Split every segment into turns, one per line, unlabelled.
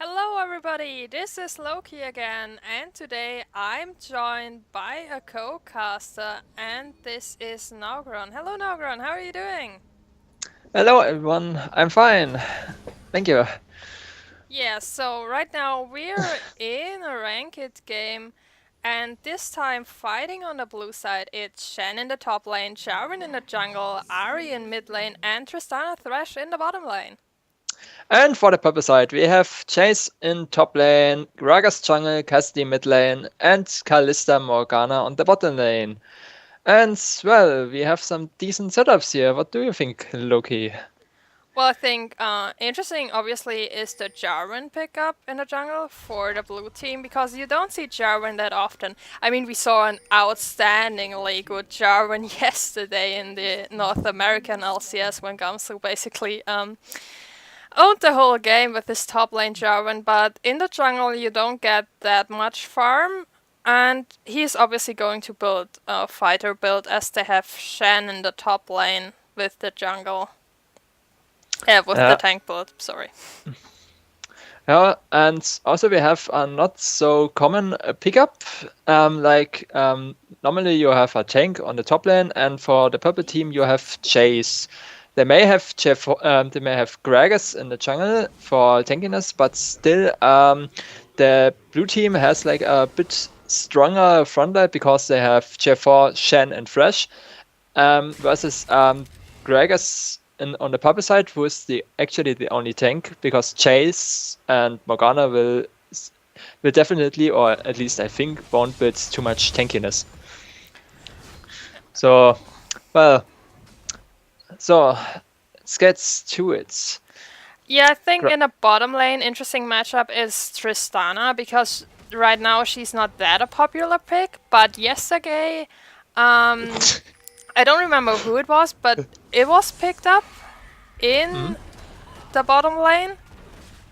Hello everybody, this is Lhoki again, and today I'm joined by a co-caster, and this is Naugron. Hello Naugron, how are you doing?
Hello everyone, I'm fine. Thank you.
Yeah, so right now we're in a ranked game, and this time fighting on the blue side, it's Shen in the top lane, Jarvan in the jungle, Ahri in mid lane, and Tristana Thresh in the bottom lane.
And for the purple side, we have Chase in top lane, Gragas jungle, Cassidy mid lane, and Kalista Morgana on the bottom lane. And well, we have some decent setups here. What do you think, Loki?
Well, I think interesting, obviously, is the Jarvan pickup in the jungle for the blue team because you don't see Jarvan that often. I mean, we saw an outstandingly good Jarvan yesterday in the North American LCS when Gamsu basically owned the whole game with his top lane Jarvan, but in the jungle you don't get that much farm. And he's obviously going to build a fighter build as they have Shen in the top lane with the jungle. Yeah, with the
Uh,
tank build, sorry.
yeah, and also we have a not so common pickup. Normally you have a tank on the top lane, and for the purple team you have Chase. They may have Gragas in the jungle for tankiness, but still, the blue team has like a bit stronger frontline because they have J4, Shen, and Fresh, versus Gragas on the purple side, who is actually the only tank because Chase and Morgana will definitely, or at least I think, won't build too much tankiness. So, well, so let's get to it.
Yeah, I think
Gra-
in the bottom lane, interesting matchup is Tristana because right now she's not that a popular pick, but yesterday, I don't remember who it was, but it was picked up
Mhm.
in the bottom lane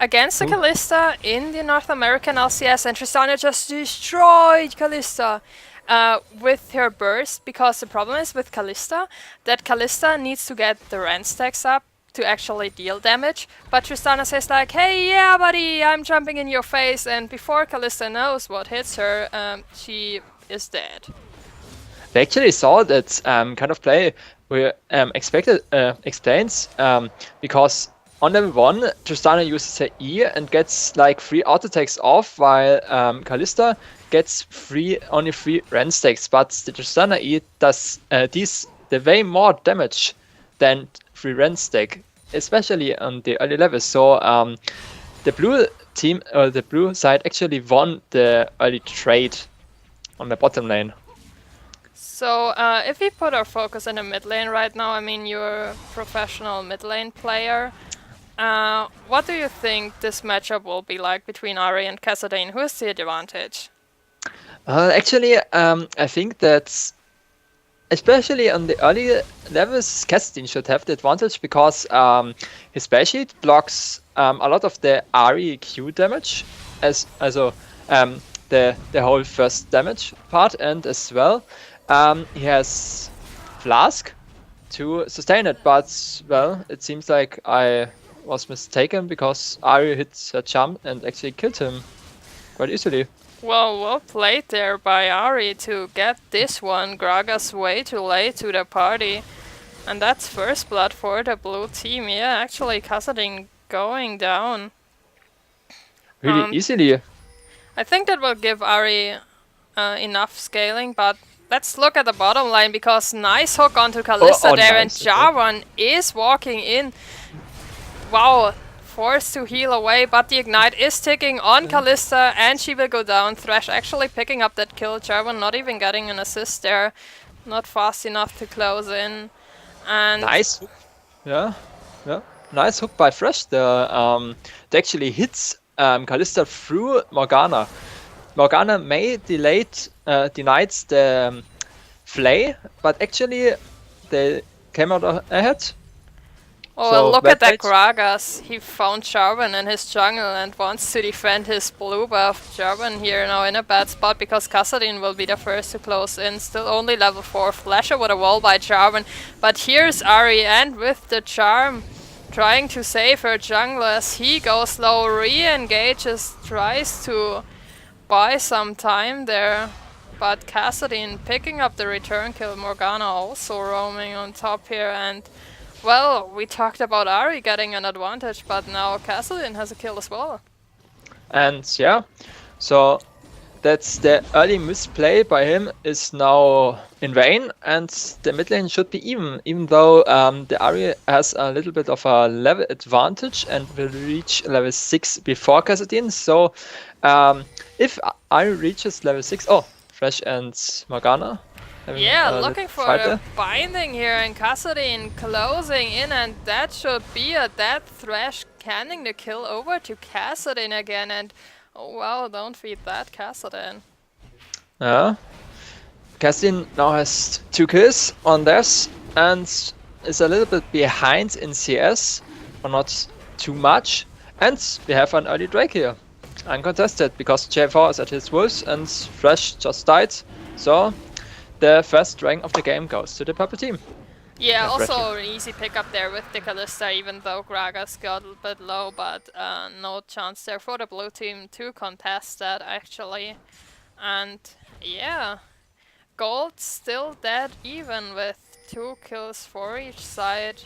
against the
Who?
Kalista in the North American LCS, and Tristana just destroyed Kalista with her burst, because the problem is with Kalista that Kalista needs to get the rend stacks up to actually deal damage, but Tristana says like, hey, yeah, buddy, I'm jumping in your face, and before Kalista knows what hits her, she is dead.
They actually saw that kind of play we expected explains because on level 1, Tristana uses her E and gets like 3 auto attacks off, while Kalista gets only 3 rend stacks, but the Tristana E does the way more damage than 3 rend stack, especially on the early levels. So the blue team, or the blue side, actually won the early trade on the bottom lane.
So, if we put our focus in the mid lane right now, I mean, you're a professional mid lane player. What do you think this matchup will be like between Ari and Kassadin? Who is the advantage?
I think that especially on the early levels, Kestin should have the advantage because his spell sheet blocks a lot of the RE Q damage, as also the whole first damage part, and as well he has Flask to sustain it. But well, it seems like I was mistaken because Ari hit a jump and actually killed him quite easily.
Well played there by Ari to get this one. Gragas way too late to the party. And that's first blood for the blue team. Yeah, actually, Kassadin going down.
Really
Um,
easily.
I think that will give Ari enough scaling, but let's look at the bottom line because nice hook onto Kalista
Oh,
there, and
nice. Okay.
Jarvan is walking in. Wow, forced to heal away, but the ignite is ticking on Kalista and she will go down. Thresh actually picking up that kill. Jarvan not even getting an assist there. Not fast enough to close in. And
Nice. Yeah, yeah. Nice hook by Fresh. It actually hits Kalista through Morgana. Morgana may denies the flay, but actually they came out ahead.
oh, well,
So
look
well
at that
played.
Gragas. He found Jarvan in his jungle and wants to defend his blue buff. Jarvan here now in a bad spot because Kassadin will be the first to close in. Still only level 4. Flasher with a wall by Jarvan. But here's Ari, and with the charm, trying to save her jungler as he goes low, re-engages, tries to buy some time there. But Kassadin picking up the return kill, Morgana also roaming on top here, and well, we talked about Ahri getting an advantage, but now Kassadin has a kill as well.
And yeah, so that's the early misplay by him is now in vain, and the mid lane should be even though the Ahri has a little bit of a level advantage and will reach level 6 before Kassadin. So if Ahri reaches level 6, oh, Thresh and Morgana.
Yeah, looking for a binding here, and Kassadin closing in, and that should be a dead Thresh handing the kill over to Kassadin again, and oh wow, don't feed that Kassadin.
Yeah. Kassadin now has 2 kills on this and is a little bit behind in CS, but not too much. And we have an early Drake here, uncontested, because J4 is at his wolves and Thresh just died. So the first rank of the game goes to the purple team.
Yeah, also an easy pickup there with the Kalista, even though Gragas got a bit low, but no chance there for the blue team to contest that actually. And yeah, gold still dead even with 2 kills for each side.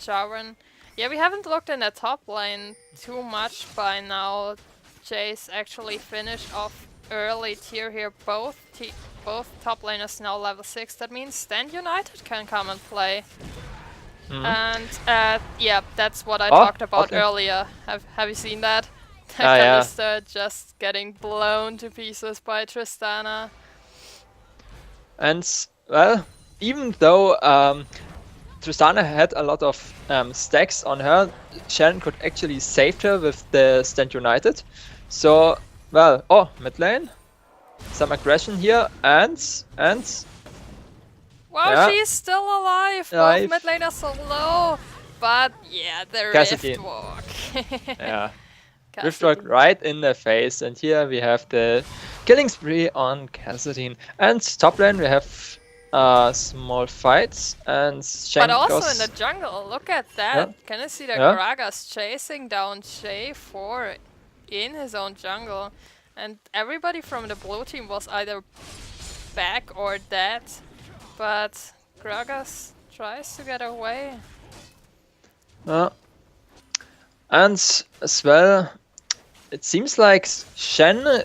Jarvan. Yeah, we haven't looked in the top lane too much by now. Jace actually finished off early tier here. Both top laners now level 6. That means Stand United can come and play. And yeah, that's what I talked about earlier. Have you seen that? Kalista just getting blown to pieces by Tristana.
And well, even though Tristana had a lot of stacks on her, Shen could actually save her with the Stand United. So, well, oh, mid lane. Some aggression here, and
wow, she's still alive. Both mid laners so low, but yeah, the Riftwalk.
Yeah, Riftwalk right in the face, and here we have the killing spree on Kassadin. And top lane we have small fights, and Shen
but also in the jungle. Look at that!
Yeah.
Can you see the Gragas chasing down J4 in his own jungle? And everybody from the blue team was either back or dead, but Gragas tries to get away.
And as well, it seems like Shen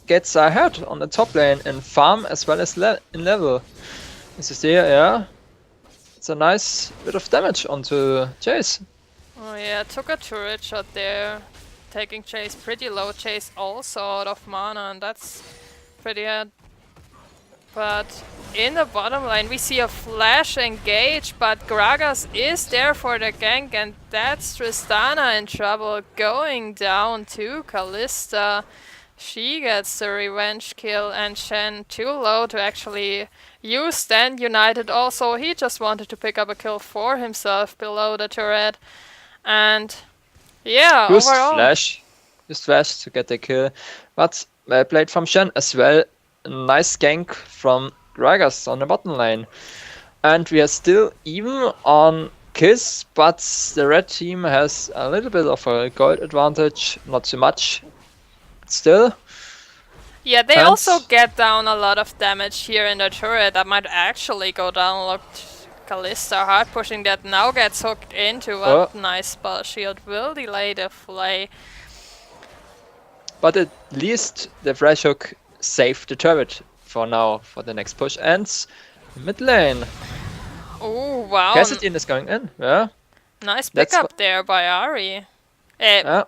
gets ahead on the top lane in farm as well as in level. As you see, yeah, it's a nice bit of damage onto Jace.
Oh yeah, took a turret shot there. Taking Chase pretty low, Chase also out of mana, and that's pretty hard. But in the bottom lane we see a flash engage, but Gragas is there for the gank, and that's Tristana in trouble, going down to Kalista. She gets the revenge kill, and Shen too low to actually use Stand United. Also, he just wanted to pick up a kill for himself below the turret, and yeah, overall.
Just flash to get the kill, but well played from Shen as well. Nice gank from Gragas on the bottom lane. And we are still even on kills, but the red team has a little bit of a gold advantage, not too much, but still.
Yeah, they also get down a lot of damage here in the turret. That might actually go down. Look, Kalista hard pushing that now gets hooked into a nice spell shield. Will delay the flay.
But at least the Thresh hook saved the turret for now for the next push. And mid lane.
Oh wow.
Kassadin is going in, yeah.
Nice pickup there by Ahri.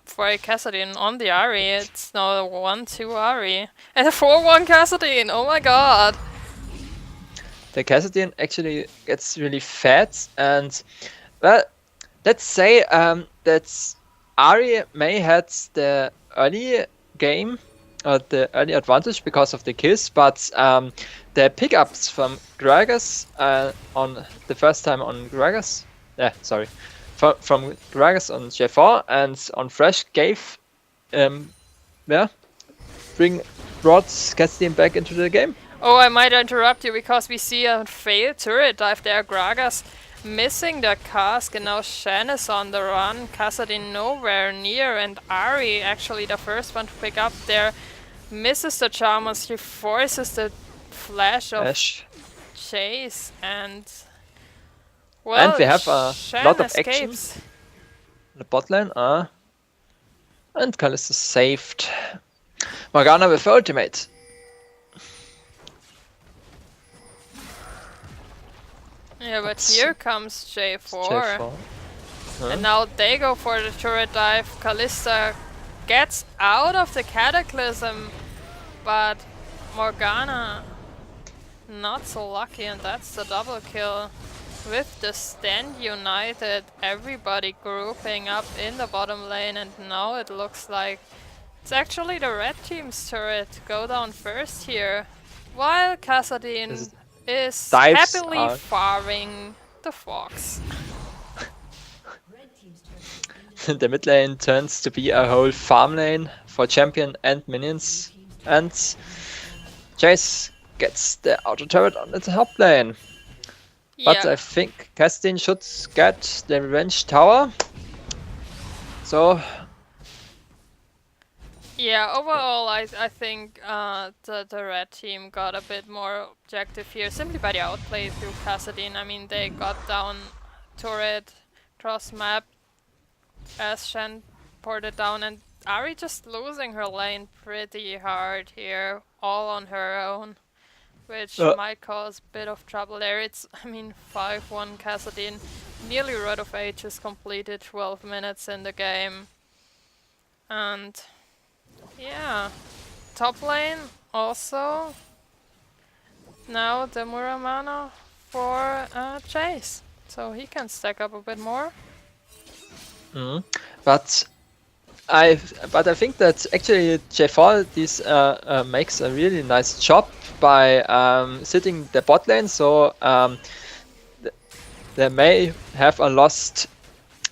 For Kassadin on the Ahri, it's now a 1-2 Ahri. And a 4-1 Kassadin, oh my god.
The Kassadin actually gets really fat, and well, let's say that Ahri may had the early game, the early advantage because of the kills, but the pickups from Gragas on the first time on Gragas, from Gragas on J4 and on Thresh gave, brought Kassadin back into the game.
Oh, I might interrupt you because we see a failed turret dive there. Gragas missing the cask, and now Shen is on the run. Kassadin nowhere near, and Ari, actually the first one to pick up there, misses the charmers. He forces the flash of Chase, and well,
and we have a
Shen
lot of
escapes.
action in the bot lane. And Kalista saved. Morgana with ultimate.
Yeah, but here comes J4.
J4.
And now they go for the turret dive. Kalista gets out of the Cataclysm, but Morgana not so lucky, and that's the double kill. With the stand united, everybody grouping up in the bottom lane, and now it looks like it's actually the red team's turret go down first here, while Kassadin is happily farming the fox.
The mid lane turns to be a whole farm lane for champion and minions, and Chase gets the auto turret on the top lane. But I think Kassadin should get the revenge tower. So
yeah, overall I think the red team got a bit more objective here, simply by the outplay through Kassadin. I mean, they got down turret cross map as Shen ported down, and Ari just losing her lane pretty hard here, all on her own, which might cause a bit of trouble there. It's, I mean, 5-1 Kassadin, nearly Road of Ages completed, 12 minutes in the game. And yeah, top lane also now the Muramana for Chase, so he can stack up a bit more.
But I think that actually J4 makes a really nice job by sitting the bot lane, so they may have a lost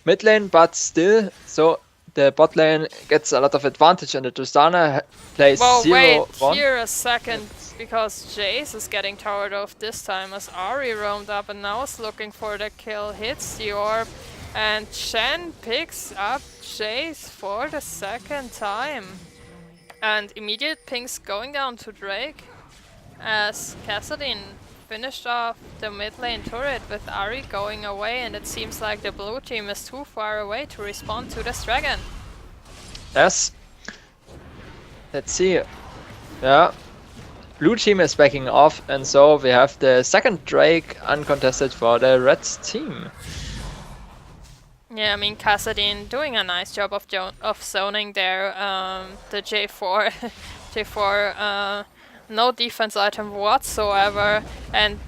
mid lane, but still, so the bot lane gets a lot of advantage, and the Tristana plays 0-1.
Wait here a second, because Jace is getting towered off this time as Ari roamed up and now is looking for the kill, hits the orb, and Shen picks up Jace for the second time. And immediate pings going down to Drake as Kassadin finished off the mid lane turret with Ari going away, and it seems like the blue team is too far away to respond to this dragon.
Yes. Let's see. Yeah. Blue team is backing off, and so we have the second Drake uncontested for the red team.
Yeah, I mean, Kassadin doing a nice job of zoning there. The J4, J4, no defense item whatsoever, and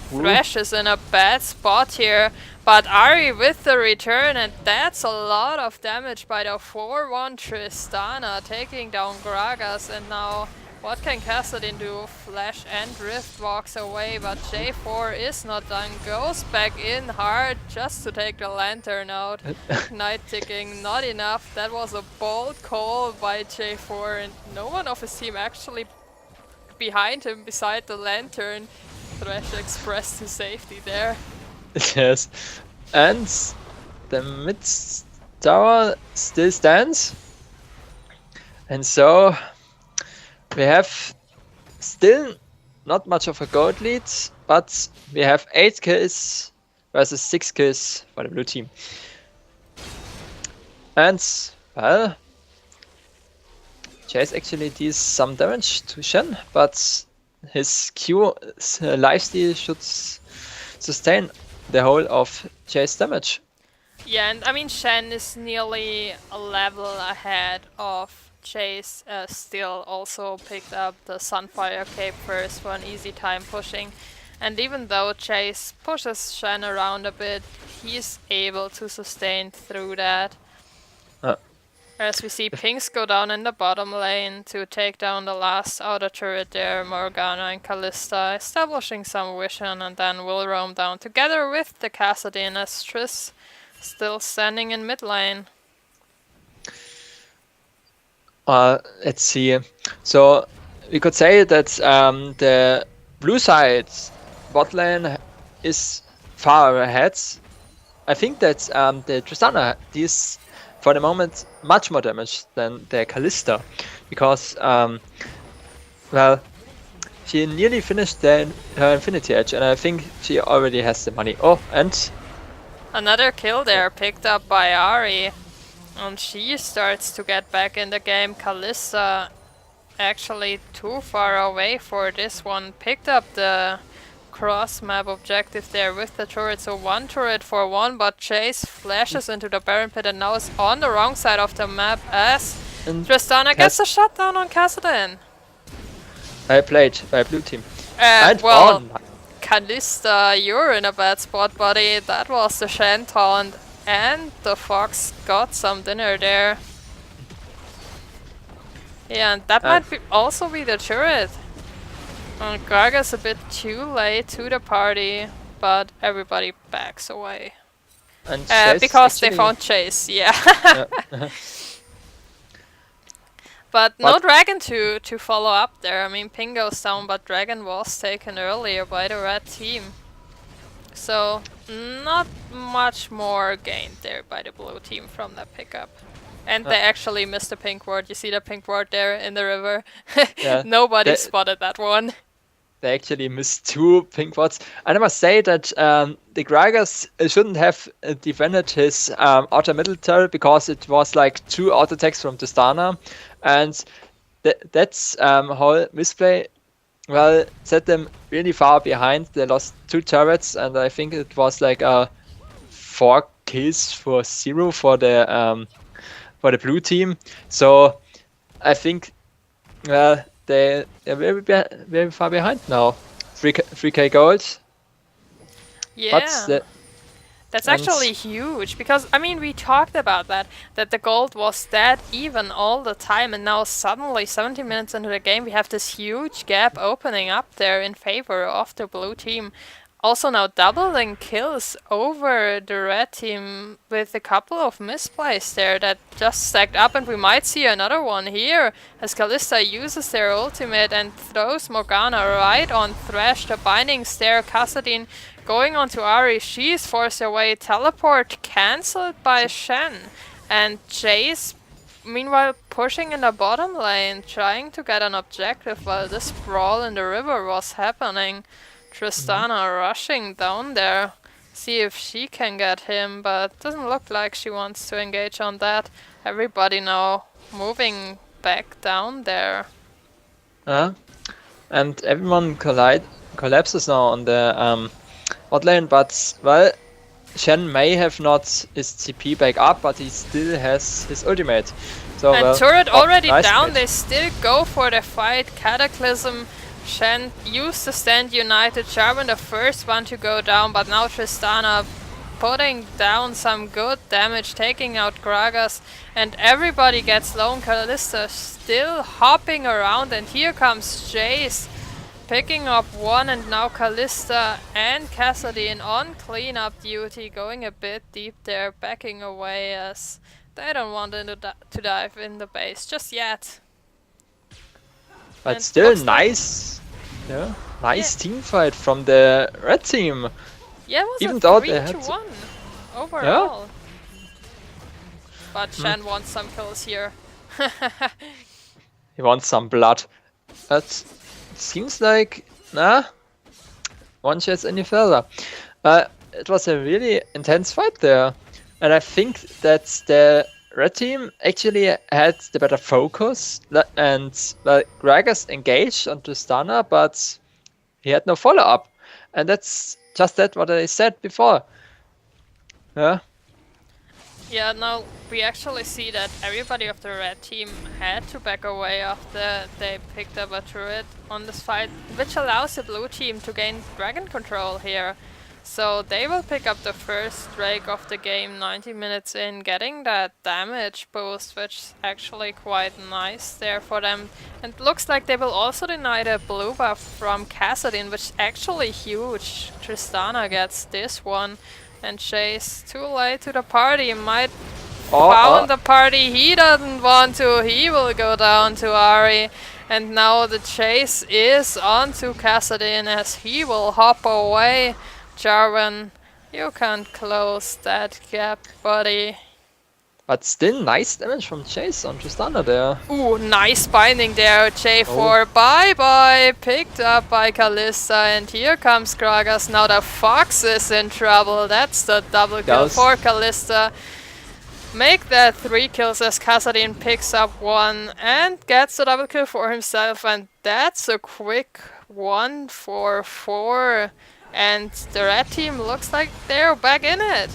Thresh is in a bad spot here. But Ari with the return, and that's a lot of damage by the 4-1 Tristana, taking down Gragas, and now what can Kassadin do? Flash and Rift walks away, but J4 is not done, goes back in hard just to take the lantern out. Night ticking, not enough. That was a bold call by J4, and no one of his team actually behind him beside the lantern. Thresh expressed his safety there.
Yes, and the mid tower still stands, and so we have still not much of a gold lead, but we have 8 kills versus 6 kills for the blue team. And, well, Chase actually deals some damage to Shen, but his Q lifesteal should sustain the whole of Chase damage.
Yeah, and I mean, Shen is nearly a level ahead of Chase, still also picked up the Sunfire Cape first for an easy time pushing. And even though Chase pushes Shen around a bit, he's able to sustain through that. As we see pings go down in the bottom lane to take down the last outer turret there, Morgana and Kalista establishing some vision, and then will roam down together with the Kassadin as Triss still standing in mid lane.
Let's see. So we could say that the blue side bot lane is far ahead. I think that the Tristana deals for the moment much more damage than the Kalista, because well, she nearly finished her Infinity Edge, and I think she already has the money. Oh, and
another kill there picked up by Ari, and she starts to get back in the game. Kalista actually too far away for this one, picked up the cross map objective there with the turret, so one turret for one, but Chase flashes into the Baron pit and now is on the wrong side of the map as Tristana gets a shutdown on Kassadin.
I played by blue team.
And well, Kalista, you're in a bad spot, buddy. That was the Shen taunt, and the Fox got some dinner there. Yeah, and that might also be the turret. Gragas a bit too late to the party, but everybody backs away.
And
because they found Chase, yeah. But no Dragon to follow up there. I mean, ping goes down, but Dragon was taken earlier by the red team. So, not much more gained there by the blue team from that pickup. And they actually missed the pink ward. You see the pink ward there in the river? Yeah, nobody spotted that one.
They actually missed 2 pink wards. And I must say that the Gragas shouldn't have defended his outer middle turret, because it was like 2 auto attacks from Tristana. And that's how misplay, well, set them really far behind. They lost 2 turrets, and I think it was like 4 kills for 0 for the blue team. So I think, well, they're very far behind now. 3k gold.
Yeah. That's actually huge, because, I mean, we talked about that the gold was that even all the time, and now suddenly, 70 minutes into the game, we have this huge gap opening up there in favor of the blue team. Also now doubling kills over the red team with a couple of misplays there that just stacked up, and we might see another one here as Kalista uses their ultimate and throws Morgana right on Thresh. The bindings there, Kassadin going on to Ari, she's forced away, teleport cancelled by Shen, and Chase meanwhile pushing in the bottom lane, trying to get an objective while this brawl in the river was happening. Tristana rushing down there, see if she can get him, but doesn't look like she wants to engage on that. Everybody now moving back down there.
And everyone collapses now on the bot lane, but, well, Shen may have not his TP back up, but he still has his ultimate. So,
and turret already down, they still go for the fight. Cataclysm, Shen used to stand united, Jarvan the first one to go down, but now Tristana putting down some good damage, taking out Gragas, and everybody gets low. Kalista still hopping around, and here comes Jace picking up one, and now Kalista and Kassadin on cleanup duty, going a bit deep there, backing away as they don't want to dive in the base just yet.
But still nice, nice team fight from the red team.
Yeah, it was even a 3-1 overall. Yeah. But Shen wants some kills here.
He wants some blood. But it seems like, one chance any further. It was a really intense fight there. And I think that the red team actually had the better focus, and Gragas engaged on Tristana, but he had no follow-up. And that's just what I said before. Yeah.
Yeah, now we actually see that everybody of the red team had to back away after they picked up a turret on this fight, which allows the blue team to gain dragon control here. So they will pick up the first Drake of the game 90 minutes in, getting that damage boost, which is actually quite nice there for them. And looks like they will also deny the blue buff from Kassadin, which is actually huge. Tristana gets this one, and Chase too late to the party, might found the party he doesn't want to, he will go down to Ari. And now the chase is onto Kassadin as he will hop away. Jarvan You can't close that gap, buddy.
But still nice damage from Chase on Tristana there.
Ooh, nice binding there, J4.
Oh.
Bye-bye, picked up by Kalista, and here comes Gragas. Now the Fox is in trouble. That's the double kill for Kalista. Make that 3 kills as Kassadin picks up 1 and gets the double kill for himself, and that's a quick 1 for 4. And the red team looks like they're back in it.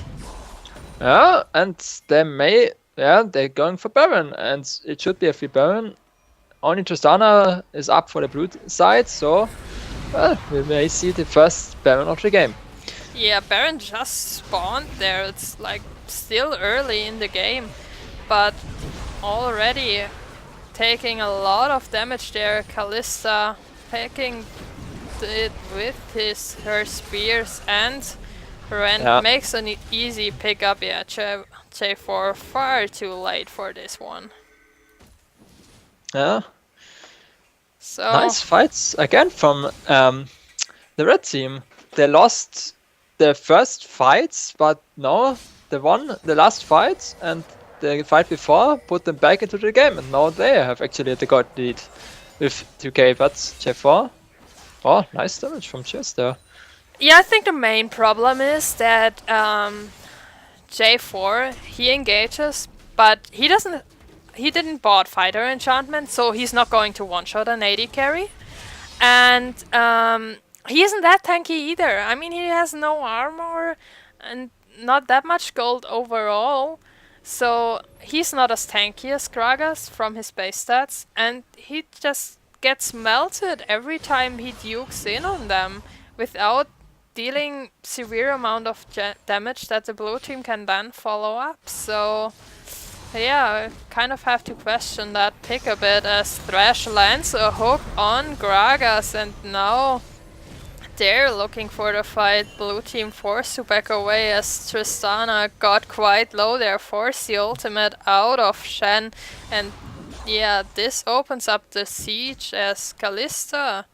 Yeah, and they're going for Baron, and it should be a free Baron. Only Tristana is up for the blue side, so well, we may see the first Baron of the game.
Yeah, Baron just spawned there. It's like still early in the game, but already taking a lot of damage there. Kalista picking it with her spears, and Ren makes an easy pickup. Yeah, J4 far too late for this one.
Yeah.
So
nice fights again from the red team. They lost the first fights, but now they won the last fight, and the fight before put them back into the game, and now they have actually the god lead with 2k. But J4, oh, nice damage from Chess there.
Yeah, I think the main problem is that J4, he engages, but he didn't bought fighter enchantment, so he's not going to one-shot an AD carry. And he isn't that tanky either. I mean, he has no armor and not that much gold overall, so he's not as tanky as Gragas from his base stats, and he just gets melted every time he dukes in on them without dealing severe amount of damage that the blue team can then follow up. So yeah, I kind of have to question that pick a bit as Thresh lands a hook on Gragas, and now they're looking for the fight. Blue team forced to back away as Tristana got quite low there, forced the ultimate out of Shen, and yeah, this opens up the siege as Kalista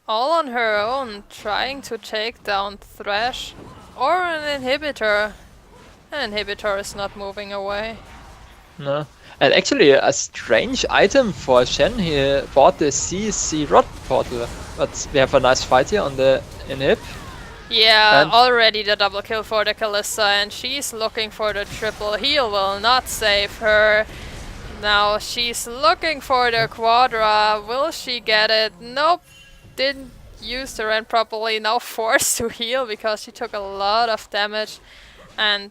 all on her own, trying to take down Thresh or an inhibitor. An inhibitor is not moving away.
No. And actually a strange item for Shen, he bought the CC Rod portal, but we have a nice fight here on the inhib.
Yeah, and already the double kill for the Kalista, and she's looking for the triple heal, will not save her. Now she's looking for the Quadra, will she get it? Nope, didn't use the Ren properly, now forced to heal because she took a lot of damage. And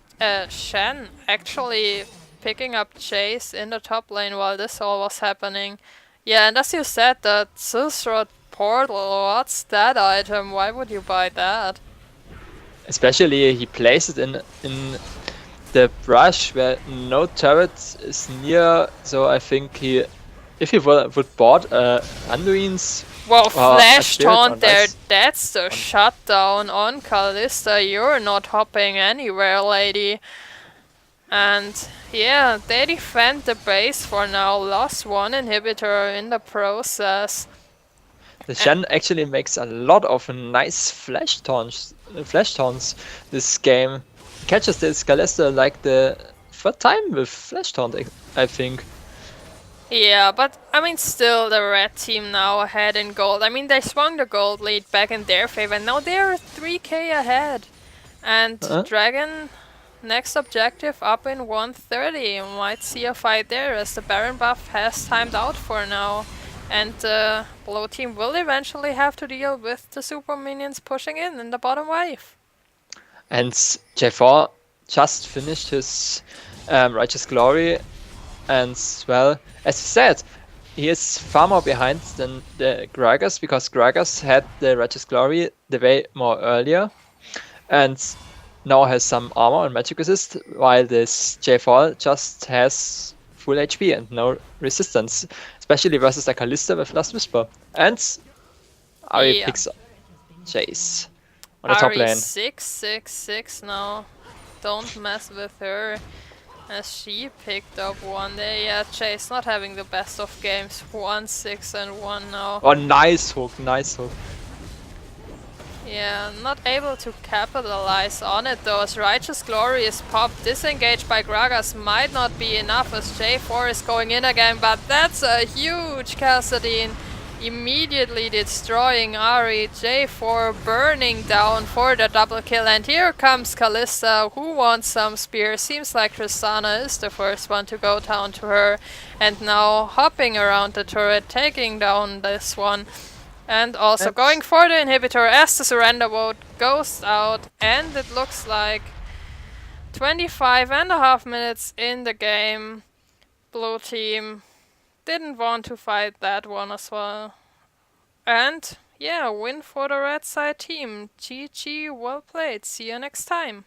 Shen actually picking up Chase in the top lane while this all was happening. Yeah, and as you said, the Zul'Shroud portal, what's that item? Why would you buy that?
Especially he placed it in the brush where no turret is near, so I think if he would bought Anduin's...
Whoa, flash taunt there, that's the shutdown on Kalista. You're not hopping anywhere, lady. And yeah, they defend the base for now, lost one inhibitor in the process.
The Shen actually makes a lot of nice flash taunts this game. Catches this Kalista like the third time with flash taunt, I think.
Yeah, but I mean still the red team now ahead in gold. I mean they swung the gold lead back in their favor and now they're 3k ahead. And Dragon next objective up in 130. Might see a fight there as the Baron buff has timed out for now. And the blue team will eventually have to deal with the super minions pushing in the bottom wave.
And J4 just finished his Righteous Glory, and well, as you said, he is far more behind than the Gragas, because Gragas had the Righteous Glory the way more earlier, and now has some armor and magic resist, while this J4 just has full HP and no resistance, especially versus a Kalista with Last Whisper. And Ari picks up Chase on the top lane.
666 now. Don't mess with her, as she picked up one there. Yeah, Chase not having the best of games. 1-6 and 1 now.
Oh, nice hook, nice hook.
Yeah, not able to capitalize on it though, as Righteous Glory is popped. Disengaged by Gragas might not be enough as J4 is going in again, but that's a huge Kassadin. Immediately destroying Ari. J4 burning down for the double kill, and here comes Kalista, who wants some spear. Seems like Tristana is the first one to go down to her, and now hopping around the turret, taking down this one. And also going for the inhibitor as the surrender vote goes out, and it looks like 25.5 minutes in the game. Blue team didn't want to fight that one as well. And yeah, win for the red side team. GG, well played. See you next time.